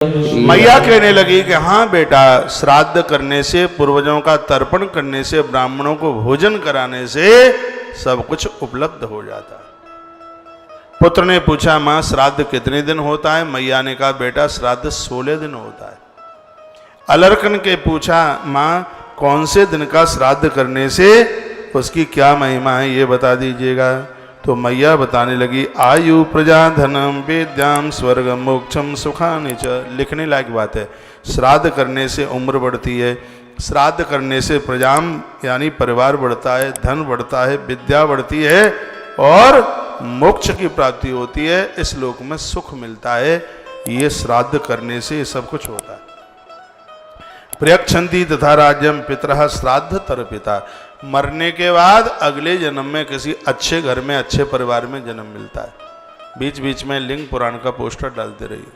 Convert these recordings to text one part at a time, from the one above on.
मैया कहने लगी कि हाँ बेटा, श्राद्ध करने से, पूर्वजों का तर्पण करने से, ब्राह्मणों को भोजन कराने से सब कुछ उपलब्ध हो जाता है। पुत्र ने पूछा, माँ श्राद्ध कितने दिन होता है? मैया ने कहा, बेटा श्राद्ध 16 दिन होता है। अलरकन के पूछा, माँ कौन से दिन का श्राद्ध करने से उसकी क्या महिमा है, ये बता दीजिएगा। तो मैया बताने लगी, आयु प्रजा धनम वेद्याम स्वर्ग मोक्षम सुखानि च। लिखने लायक बात है। श्राद्ध करने से उम्र बढ़ती है, श्राद्ध करने से प्रजाम यानी परिवार बढ़ता है, धन बढ़ता है, विद्या बढ़ती है और मोक्ष की प्राप्ति होती है, इस लोक में सुख मिलता है। ये श्राद्ध करने से सब कुछ होता है। प्रयक्षंती तथा राज्यम पितरः श्राद्ध तर्पिता। मरने के बाद अगले जन्म में किसी अच्छे घर में, अच्छे परिवार में जन्म मिलता है। बीच बीच में लिंग पुराण का पोस्टर डालते रहिए।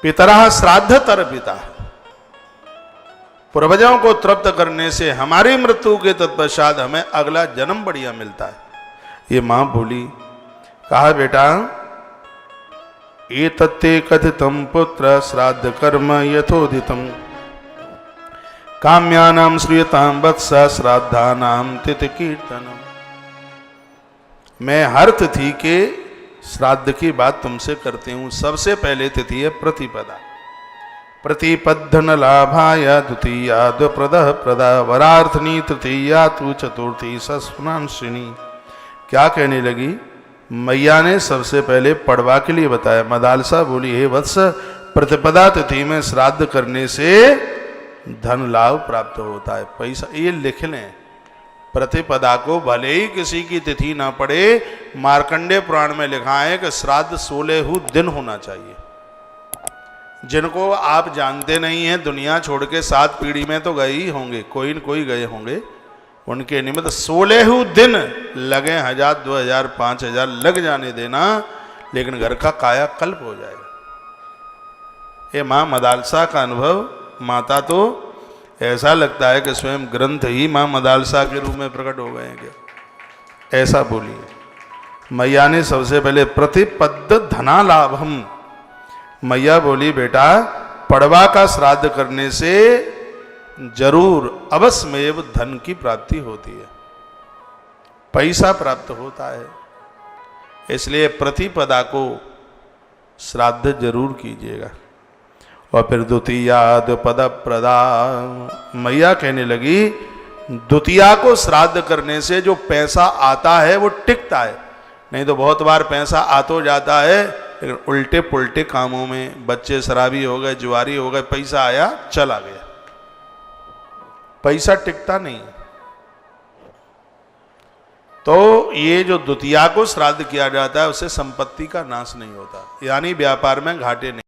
पितरः श्राद्ध तर्पिता। पूर्वजों को तृप्त करने से हमारी मृत्यु के तत्पश्चात हमें अगला जन्म बढ़िया मिलता है। ये मां बोली। कहा, बेटा एतत्ते कथितं पुत्र श्राद्ध कर्म यथोदितम् काम्यानां श्रूयतां वत्स श्राद्धानां तिथि कीर्तनम्। मैं हर तिथि के श्राद्ध की बात तुमसे करती हूँ। सबसे पहले तिथि है प्रतिपदा। प्रतिपद्धन लाभाय द्वितीया द्विप्रदः प्रदा वरार्थनी तृतीया तु चतुर्थी सस्नांसिनी। क्या कहने लगी? मैया ने सबसे पहले पड़वा के लिए बताया। मदालसा बोली, हे वत्स, प्रतिपदा तिथि में श्राद्ध करने से धन लाभ प्राप्त होता है, पैसा। ये लिख लें, प्रतिपदा को भले ही किसी की तिथि ना पड़े, मार्कंडेय पुराण में लिखा है कि श्राद्ध 16 दिन होना चाहिए। जिनको आप जानते नहीं हैं, दुनिया छोड़ के 7 पीढ़ी में तो गए ही होंगे, कोई न कोई गए होंगे, उनके निमित्त 16 दिन लगे, 1000 2000 5000 लग जाने देना, लेकिन घर का कायाकल्प हो जाएगा। ये माँ मदालसा का अनुभव, माता तो ऐसा लगता है कि स्वयं ग्रंथ ही माँ मदालसा के रूप में प्रकट हो गए हैं क्या, ऐसा बोली। मैया ने सबसे पहले प्रतिपद्ध धना लाभम। मैया बोली, बेटा पड़वा का श्राद्ध करने से जरूर अवश्यमेव धन की प्राप्ति होती है, पैसा प्राप्त होता है। इसलिए प्रतिपदा को श्राद्ध जरूर कीजिएगा। और फिर द्वितीया द्विपद प्रदा। मैया कहने लगी, द्वितीया को श्राद्ध करने से जो पैसा आता है वो टिकता है। नहीं तो बहुत बार पैसा आ तो जाता है, लेकिन उल्टे पुल्टे कामों में, बच्चे शराबी हो गए, जुआरी हो गए, पैसा आया चला गया, पैसा टिकता नहीं। तो ये जो द्वितीया को श्राद्ध किया जाता है, उससे संपत्ति का नाश नहीं होता, यानी व्यापार में घाटे नहीं।